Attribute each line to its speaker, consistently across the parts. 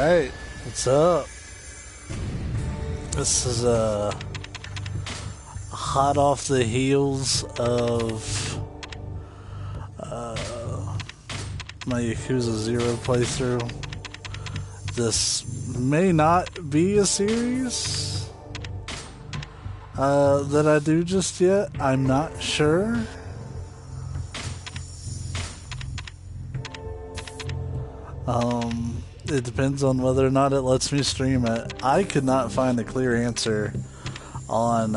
Speaker 1: Alright, what's up? This is hot off the heels of my Yakuza 0 playthrough. This may not be a series that I do just yet. I'm not sure. It depends on whether or not it lets me stream it. I could not find a clear answer on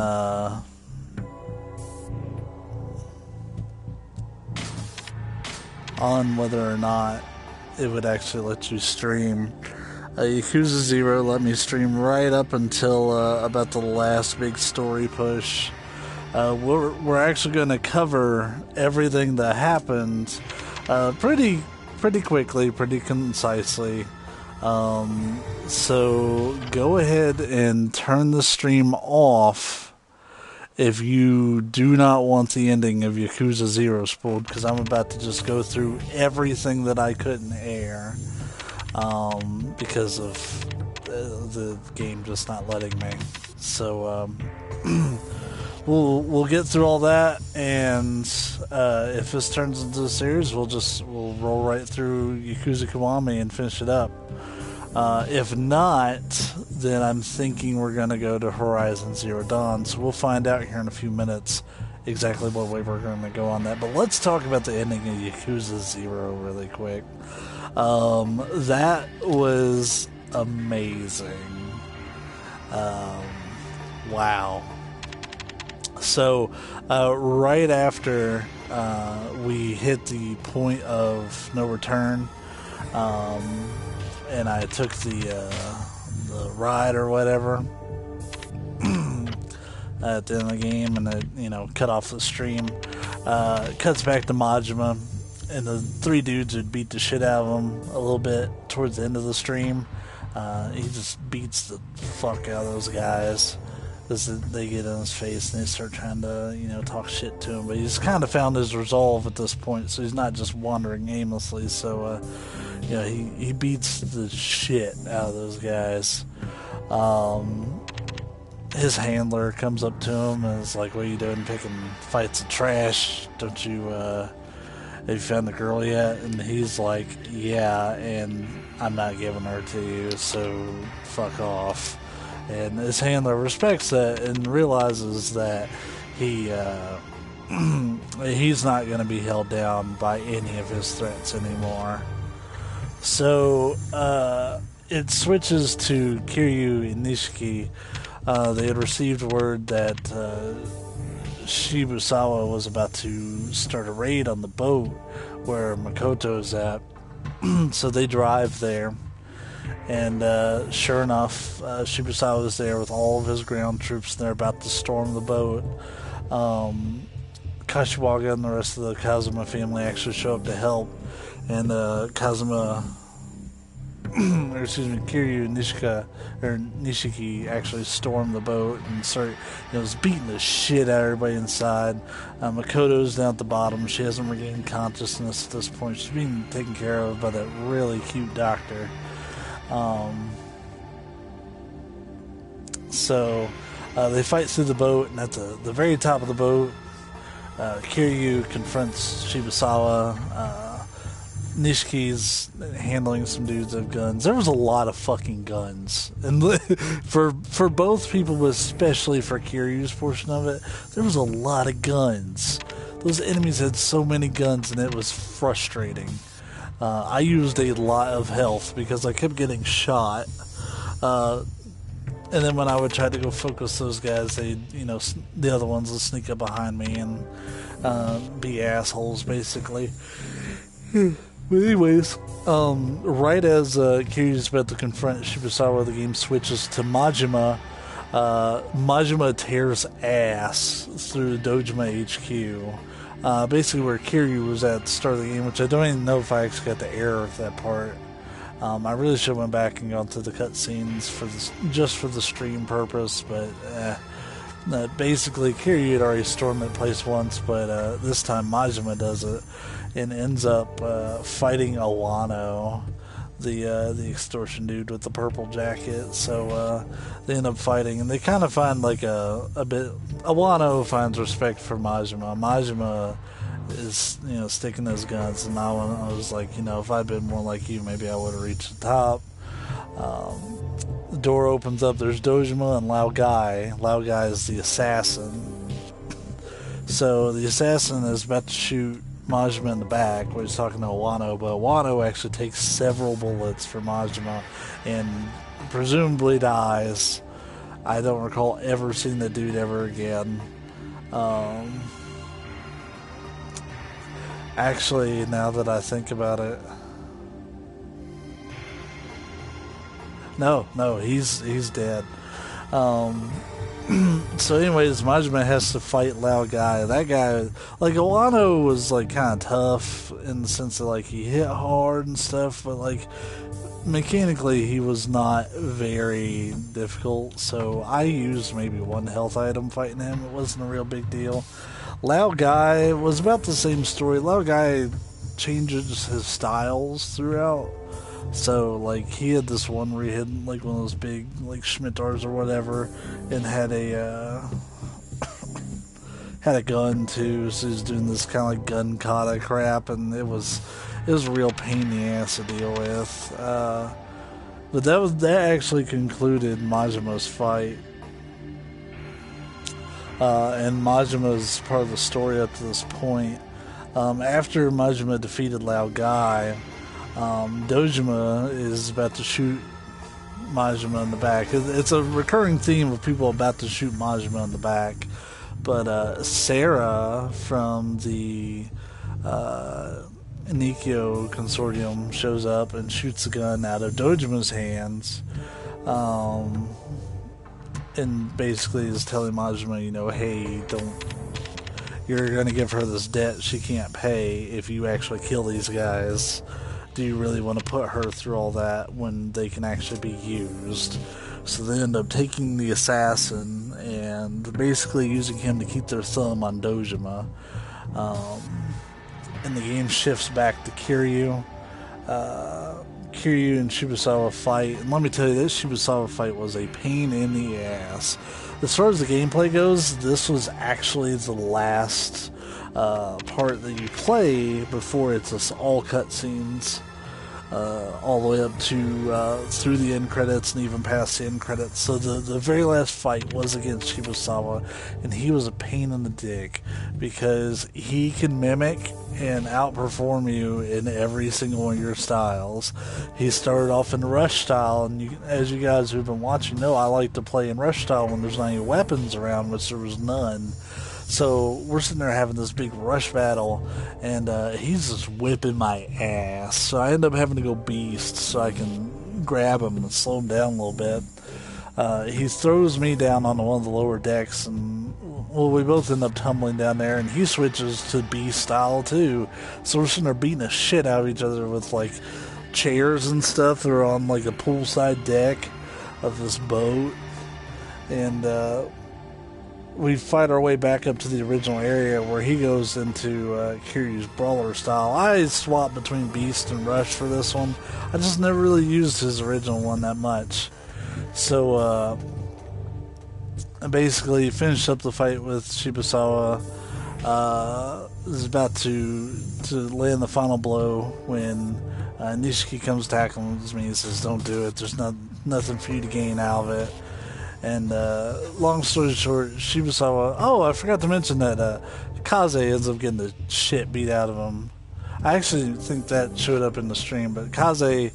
Speaker 1: whether or not it would actually let you stream. Yakuza 0 let me stream right up until about the last big story push. We're actually going to cover everything that happened pretty quickly, pretty concisely. So go ahead and turn the stream off if you do not want the ending of Yakuza 0 spoiled, because I'm about to just go through everything that I couldn't air because of the game just not letting me. So we'll get through all that, and if this turns into a series, we'll roll right through Yakuza Kiwami and finish it up. If not, then I'm thinking we're going to go to Horizon Zero Dawn, so we'll find out here in a few minutes exactly what way we're going to go on that. But let's talk about the ending of Yakuza 0 really quick. That was amazing. Wow. So, right after we hit the point of no return, and I took the ride or whatever at the end of the game, and it, cut off the stream. Cuts back to Majima, and the three dudes would beat the shit out of him a little bit towards the end of the stream. He just beats the fuck out of those guys. They get in his face and they start trying to, talk shit to him. But he's kind of found his resolve at this point, so he's not just wandering aimlessly. So, he beats the shit out of those guys. His handler comes up to him and is like, "What are you doing picking fights of trash? Don't you, have you found the girl yet?" And he's like, "Yeah, and I'm not giving her to you, so fuck off." And his handler respects that and realizes that he's not going to be held down by any of his threats anymore. So it switches to Kiryu and Nishiki. They had received word that Shibusawa was about to start a raid on the boat where Makoto's at. So they drive there. And sure enough, Shibusawa is there with all of his ground troops, and they're about to storm the boat. Kashiwagi and the rest of the Kazuma family actually show up to help, and Kiryu and Nishiki actually storm the boat and start, beating the shit out of everybody inside. Makoto's down at the bottom. She hasn't regained consciousness at this point. She's being taken care of by that really cute doctor. So they fight through the boat, and at the very top of the boat, Kiryu confronts Shibusawa. Nishiki's handling some dudes with guns. There was a lot of fucking guns, and for both people, but especially for Kiryu's portion of it, there was a lot of guns. Those enemies had so many guns, and it was frustrating. I used a lot of health because I kept getting shot. And then when I would try to go focus those guys, the other ones would sneak up behind me and be assholes, basically. But anyways, right as Kiryu's about to confront Shibusawa, the game switches to Majima. Majima tears ass through Dojima HQ. Basically where Kiryu was at the start of the game, which I don't even know if I actually got the error of that part. I really should have went back and gone through the cutscenes just for the stream purpose, but basically Kiryu had already stormed that place once, but this time Majima does it and ends up fighting Awano, the extortion dude with the purple jacket. So they end up fighting, and they kind of find like a bit. Awano finds respect for Majima. Majima is sticking his guns, and I was like, if I'd been more like you, maybe I would have reached the top. The door opens up. There's Dojima and Lao Gai. Lao Gai is the assassin. So the assassin is about to shoot Majima in the back, where he's talking to Wano, but Wano actually takes several bullets for Majima and presumably dies. I don't recall ever seeing the dude ever again. Actually, now that I think about it, no, he's dead. So anyways, Majima has to fight Lao Gai. That guy, like, Wano was like kind of tough in the sense that like he hit hard and stuff, but like mechanically he was not very difficult. So I used maybe one health item fighting him. It wasn't a real big deal. Lao Gai was about the same story. Lao Gai changes his styles throughout. So, like, he had this one where he had, like, one of those big, like, Schmittars or whatever, and had a gun, too, so he was doing this kind of, like, gun kata crap, and it was a real pain in the ass to deal with. But that actually concluded Majima's fight. And Majima's part of the story up to this point. After Majima defeated Lao Gai, Dojima is about to shoot Majima in the back. It's a recurring theme of people about to shoot Majima in the back. But Sarah from the Nikio Consortium shows up and shoots a gun out of Dojima's hands. And basically is telling Majima, hey, you're going to give her this debt she can't pay if you actually kill these guys. Do you really want to put her through all that when they can actually be used? So they end up taking the assassin and basically using him to keep their thumb on Dojima. And the game shifts back to Kiryu. Kiryu and Shibusawa fight. And let me tell you, this Shibusawa fight was a pain in the ass. As far as the gameplay goes, this was actually the last part that you play before it's just all cutscenes, all the way up to through the end credits and even past the end credits. So the very last fight was against Shibusawa, and he was a pain in the dick because he can mimic and outperform you in every single one of your styles. He started off in rush style, and as you guys who've been watching know, I like to play in rush style when there's not any weapons around, which there was none. So we're sitting there having this big rush battle, and he's just whipping my ass. So I end up having to go beast so I can grab him and slow him down a little bit. He throws me down on one of the lower decks, and we both end up tumbling down there, and he switches to beast style too. So we're sitting there beating the shit out of each other with like chairs and stuff that are on like a poolside deck of this boat, and we fight our way back up to the original area where he goes into Kiryu's brawler style. I swapped between Beast and Rush for this one. I just never really used his original one that much. So I basically finished up the fight with Shibusawa. Is about to land the final blow when Nishiki comes tackling me and says, "Don't do it. There's nothing for you to gain out of it." And long story short, Shibusawa... Oh, I forgot to mention that Kaze ends up getting the shit beat out of him. I actually think that showed up in the stream, but Kaze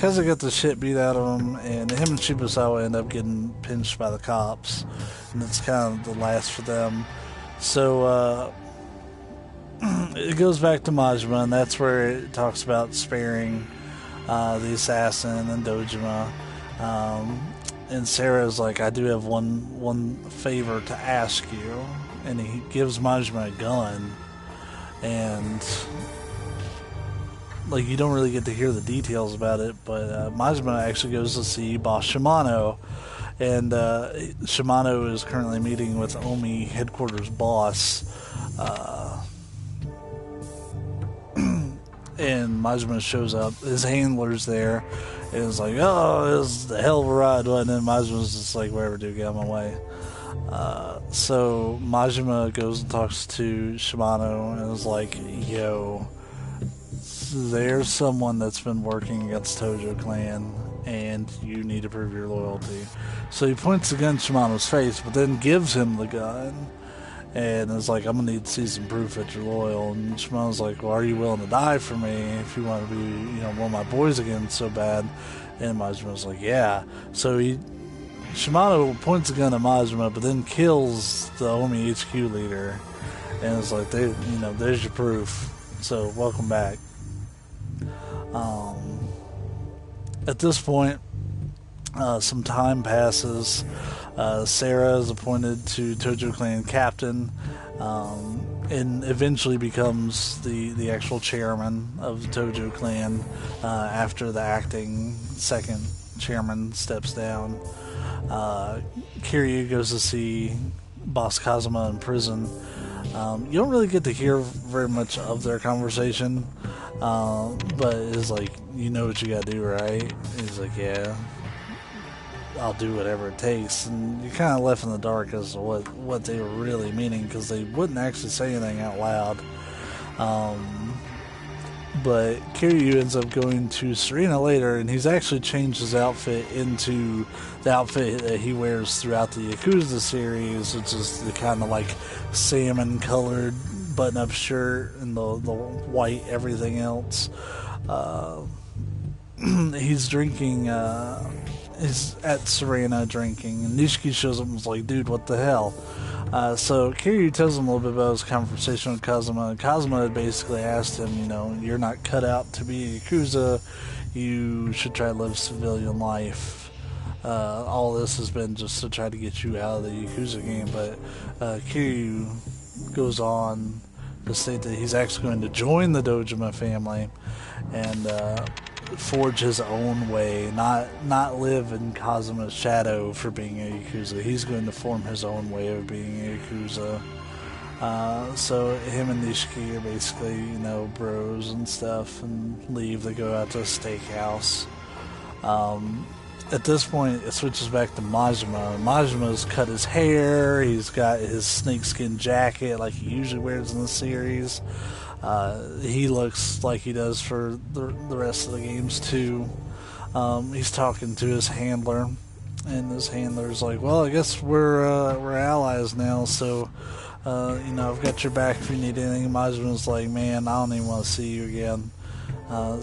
Speaker 1: got the shit beat out of him, and him and Shibusawa end up getting pinched by the cops. And it's kind of the last for them. So it goes back to Majima, and that's where it talks about sparing the assassin and Dojima. And Sarah's like, I do have one favor to ask you. And he gives Majima a gun. And like, you don't really get to hear the details about it, but Majima actually goes to see Boss Shimano. And Shimano is currently meeting with Omi headquarters boss. and Majima shows up. His handler's there, and it's like, oh, it's the hell of a ride. And then Majima's just like, whatever, dude, get out of my way. So Majima goes and talks to Shimano and is like, yo, there's someone that's been working against Tojo Clan, and you need to prove your loyalty. So he points the gun in Shimano's face, but then gives him the gun, and is like, I'm gonna need to see some proof that you're loyal. And Shimano's like, well, are you willing to die for me if you want to be, one of my boys again so bad? And Majima's like, yeah. So Shimano points the gun at Majima, but then kills the Omi HQ leader, and it's like, there's your proof. So welcome back. At this point, some time passes. Sarah is appointed to Tojo Clan captain, and eventually becomes the actual chairman of the Tojo Clan after the acting second chairman steps down. Kiryu goes to see Boss Kazuma in prison. You don't really get to hear very much of their conversation, but it's like, you know what you gotta do, right? He's like, yeah, I'll do whatever it takes. And you're kind of left in the dark as to what they were really meaning, because they wouldn't actually say anything out loud. But Kiryu ends up going to Serena later, and he's actually changed his outfit into the outfit that he wears throughout the Yakuza series, which is the kind of like salmon colored button-up shirt and the white everything else. He's drinking, he's at Serena drinking, and Nishiki shows up and is like, dude, what the hell? So Kiryu tells him a little bit about his conversation with Kazuma. Kazuma had basically asked him, you're not cut out to be a Yakuza, you should try to live civilian life. All this has been just to try to get you out of the Yakuza game, but Kiryu goes on to state that he's actually going to join the Dojima family and forge his own way, not live in Kazuma's shadow for being a Yakuza. He's going to form his own way of being a Yakuza. So him and Nishiki are basically, bros and stuff, and leave. They go out to a steakhouse. At this point, it switches back to Majima. Majima's cut his hair. He's got his snakeskin jacket like he usually wears in the series. He looks like he does for the rest of the games too. He's talking to his handler, and his handler's like, well, I guess we're allies now, so I've got your back if you need anything. Majima's like, man, I don't even want to see you again.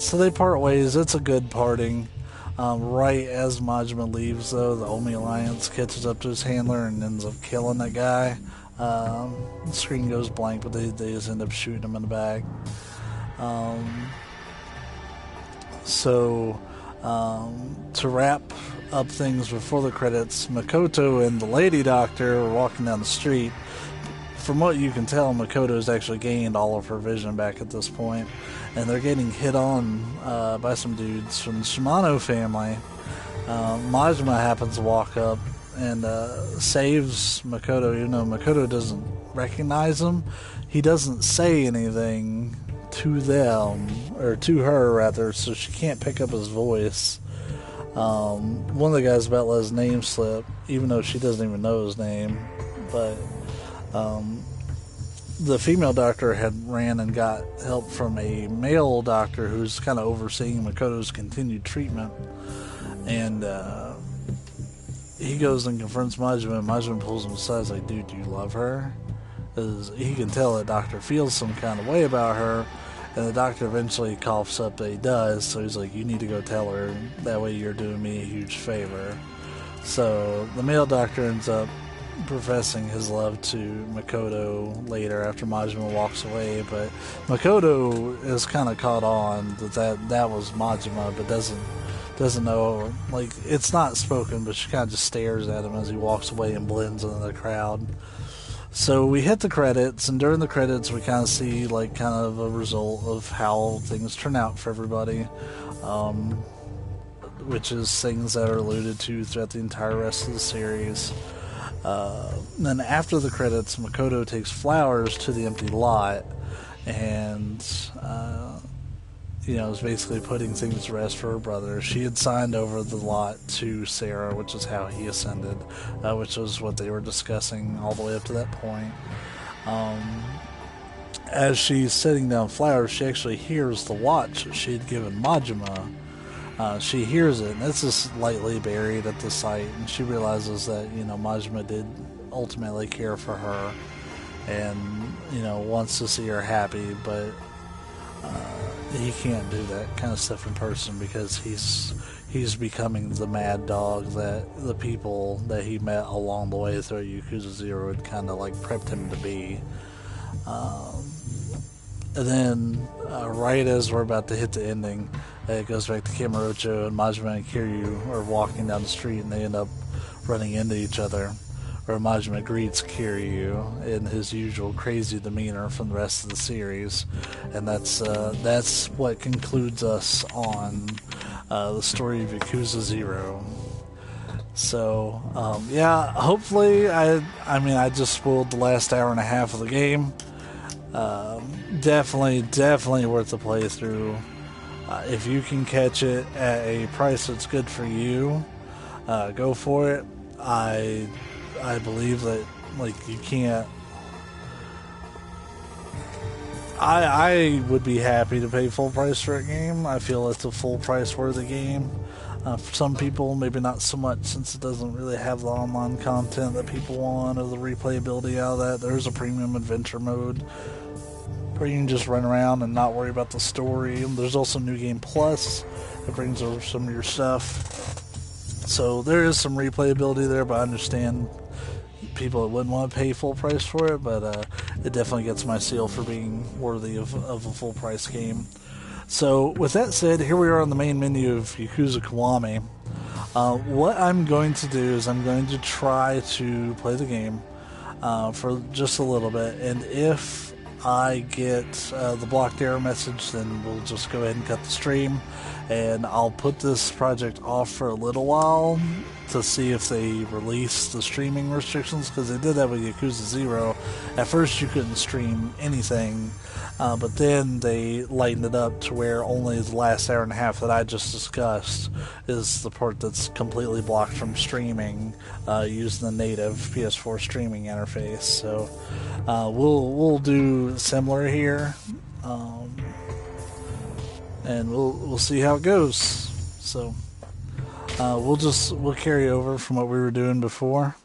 Speaker 1: So they part ways. It's a good parting. Right as Majima leaves, though, the Omi Alliance catches up to his handler and ends up killing that guy. The screen goes blank, but they just end up shooting him in the back. To wrap up things before the credits, Makoto and the lady doctor are walking down the street. From what you can tell, Makoto's actually gained all of her vision back at this point, and they're getting hit on by some dudes from the Shimano family. Majima happens to walk up and saves Makoto, even though Makoto doesn't recognize him. He doesn't say anything to them, or to her rather, so she can't pick up his voice. One of the guys about let his name slip, even though she doesn't even know his name. But the female doctor had ran and got help from a male doctor who's kind of overseeing Makoto's continued treatment, and he goes and confronts Majima, and Majima pulls him aside. He's like, dude, do you love her? Because he can tell the doctor feels some kind of way about her, and the doctor eventually coughs up that he does, so he's like, you need to go tell her, that way you're doing me a huge favor. So the male doctor ends up professing his love to Makoto later after Majima walks away, but Makoto is kind of caught on that was Majima, but doesn't know, like, it's not spoken, but she kind of just stares at him as he walks away and blends into the crowd. So we hit the credits, and during the credits we kind of see like kind of a result of how things turn out for everybody, which is things that are alluded to throughout the entire rest of the series. Then after the credits, Makoto takes flowers to the empty lot, and is basically putting things to rest for her brother. She had signed over the lot to Sarah, which is how he ascended, which was what they were discussing all the way up to that point. As she's setting down flowers, she actually hears the watch that she had given Majima. She hears it, and it's just lightly buried at the site, and she realizes that, Majima did ultimately care for her and, wants to see her happy, but he can't do that kind of stuff in person because he's becoming the mad dog that the people that he met along the way through Yakuza 0 had kind of like prepped him to be. And then, right as we're about to hit the ending, it goes back to Kamurocho, and Majima and Kiryu are walking down the street, and they end up running into each other. Where Majima greets Kiryu in his usual crazy demeanor from the rest of the series, and that's what concludes us on the story of Yakuza 0. So, yeah, hopefully, I just spoiled the last hour and a half of the game. Definitely worth the playthrough. If you can catch it at a price that's good for you, go for it. I believe that, you can't... I would be happy to pay full price for a game. I feel it's a full price worthy game. For some people, maybe not so much, since it doesn't really have the online content that people want or the replayability out of that. There's a premium adventure mode where you can just run around and not worry about the story. There's also New Game Plus that brings over some of your stuff. So there is some replayability there, but I understand people that wouldn't want to pay full price for it, but it definitely gets my seal for being worthy of a full price game. So with that said, here we are on the main menu of Yakuza Kiwami. What I'm going to do is I'm going to try to play the game for just a little bit, and if I get the blocked error message, then we'll just go ahead and cut the stream, and I'll put this project off for a little while to see if they release the streaming restrictions, because they did that with Yakuza 0. At first you couldn't stream anything, but then they lightened it up to where only the last hour and a half that I just discussed is the part that's completely blocked from streaming using the native PS4 streaming interface. So we'll do similar here, and we'll see how it goes. So we'll carry over from what we were doing before.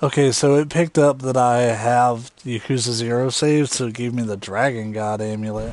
Speaker 1: Okay, so it picked up that I have Yakuza 0 saved, so it gave me the Dragon God amulet.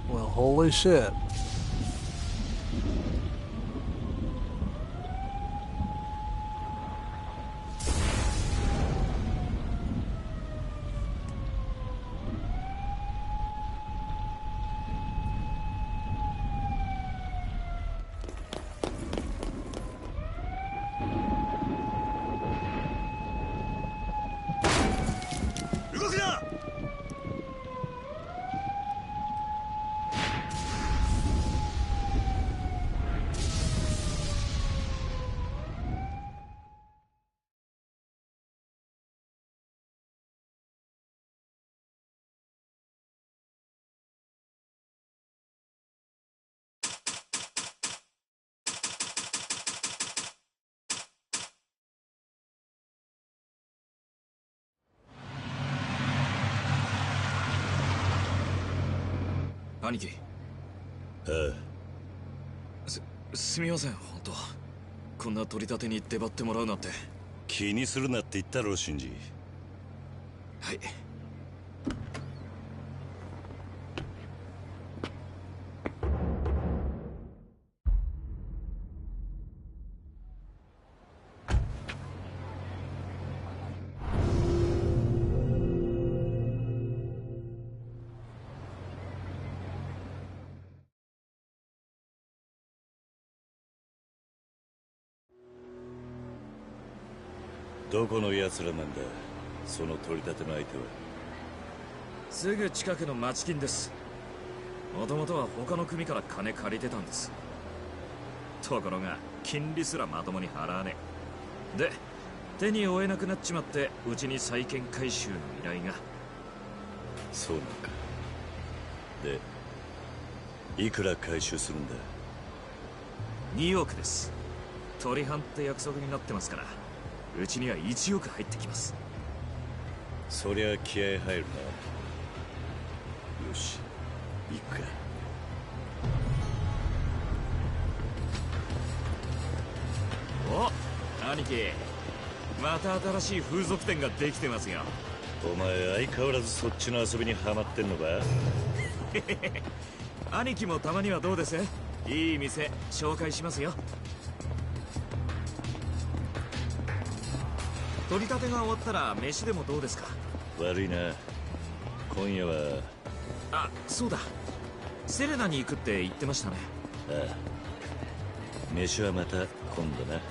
Speaker 1: Well, holy shit.
Speaker 2: 兄貴。
Speaker 3: あ
Speaker 2: すみません、本当。こんな取り立てに出張ってもらうなんて。
Speaker 3: 気にするなって言ったろ、シンジ。
Speaker 2: はい。
Speaker 3: どこの奴らなんだ、その取り立ての相手は。
Speaker 2: すぐ近くの町金です。もともとは他の組から金借りてたんです。ところが金利すらまともに払わねえ。で手に負えなくなっちまって、うちに債権回収の依頼が。
Speaker 3: そうなのか。でいくら回収するんだ。
Speaker 2: 2億です。取り半って約束になってますから、うちには1億入ってきます。
Speaker 3: そりゃ気合入るな。よし、行くか。
Speaker 2: お、兄貴、また新しい風俗店ができてますよ。
Speaker 3: お前相変わらずそっちの遊びにハマってんのか。
Speaker 2: 兄貴もたまにはどうです？いい店紹介しますよ。取り立てが終わったら飯でもどうですか？
Speaker 3: 悪いな、今夜は。
Speaker 2: あ、そうだ、セレナに行くって言ってましたね。
Speaker 3: ああ、飯はまた今度な。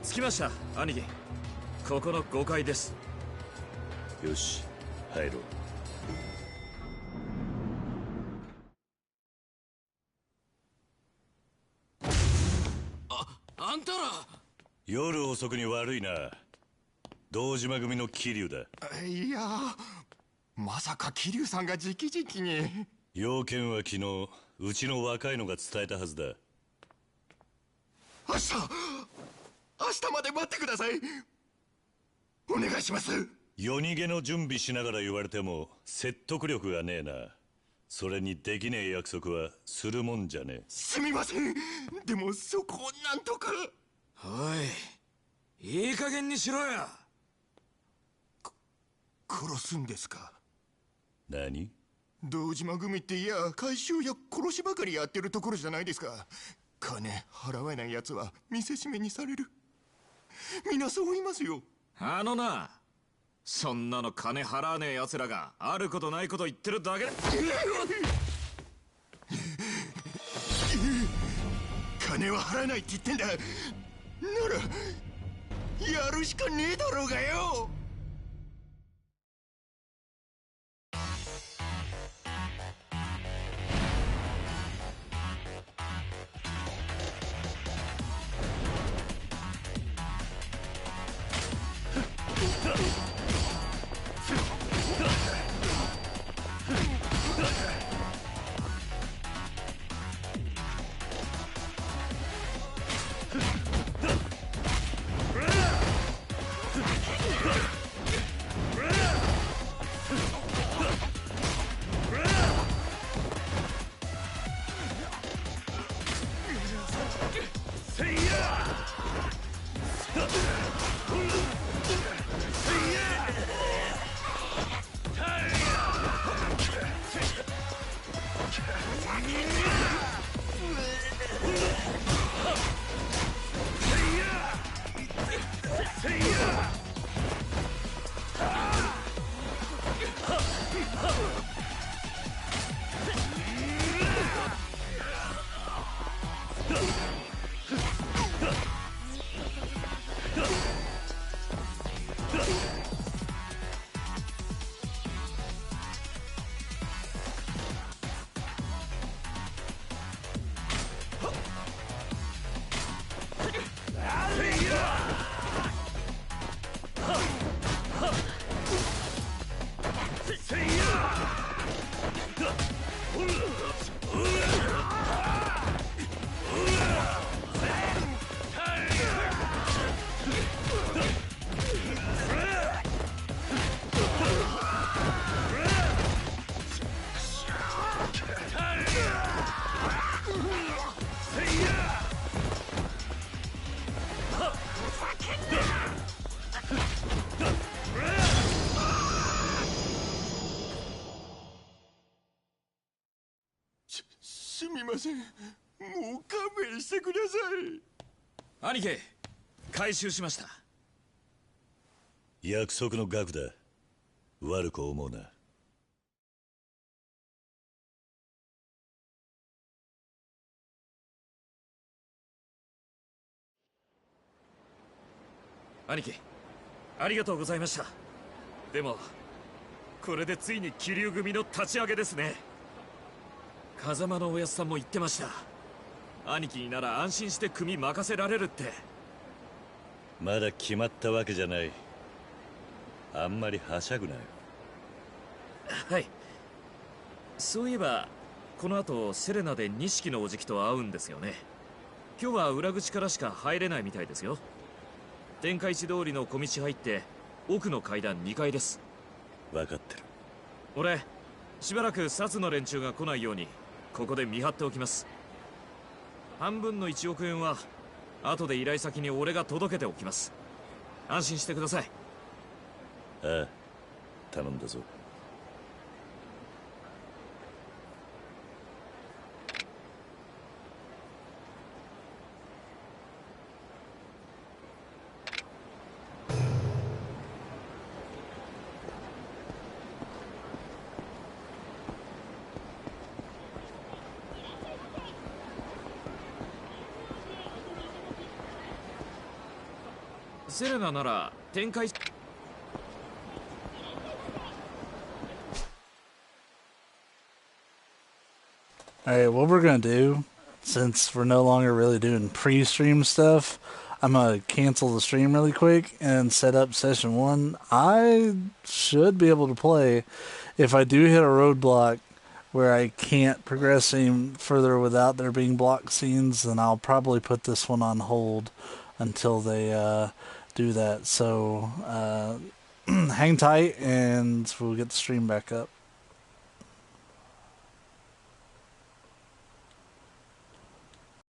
Speaker 2: 着きました、兄貴。ここの5階です。
Speaker 3: よし、入ろう。
Speaker 2: あんたら。
Speaker 3: 夜遅くに悪いな。堂島組の桐生だ。
Speaker 4: いや、まさか桐生さんが直々に。
Speaker 3: 要件は昨日うちの若いのが伝えたはずだ。
Speaker 4: 明日まで待ってください。お願いします。
Speaker 3: 夜逃げの準備しながら言われても説得力がねえな。それにできねえ約束はするもんじゃねえ。
Speaker 4: すみません。でもそこをなんとか。
Speaker 2: おい、いい加減にしろや。
Speaker 4: 殺すんですか？
Speaker 3: 何？
Speaker 4: 堂島組っていや回収や殺しばかりやってるところじゃないですか。金払えない奴は見せしめにされる。みんなそう言いますよ。
Speaker 2: な、そんなの金払わねえ奴らがあることないこと言ってるだけで。
Speaker 4: 金は払えないって言ってんだ。ならやるしかねえだろうがよ。すみません。もう勘弁してください。
Speaker 2: 兄貴、回収しました。
Speaker 3: 約束の額だ。悪く思うな。
Speaker 2: 兄貴、ありがとうございました。でもこれでついに気流組の立ち上げですね。風間のおやつさんも言ってました。兄貴になら安心して組任せられるって。
Speaker 3: まだ決まったわけじゃない。あんまりはしゃぐなよ。
Speaker 2: はい。そういえばこの後セレナで錦のおじきと会うんですよね。今日は裏口からしか入れないみたいですよ。天下一通りの小道入って奥の階段2階です。
Speaker 3: 分かってる。
Speaker 2: 俺しばらく札の連中が来ないようにここで見張っておきます。半分の1億円は後で依頼先に俺が届けておきます。安心してください。
Speaker 3: ああ、頼んだぞ。
Speaker 2: セレナなら展開。
Speaker 1: Alright, what we're gonna do, since we're no longer really doing pre-stream stuff, I'm gonna cancel the stream really quick and set up session 1. I should be able to play. If I do hit a roadblock where I can't progress any further without there being block scenes, then I'll probably put this one on hold until they do that. So hang tight and we'll get the stream back up.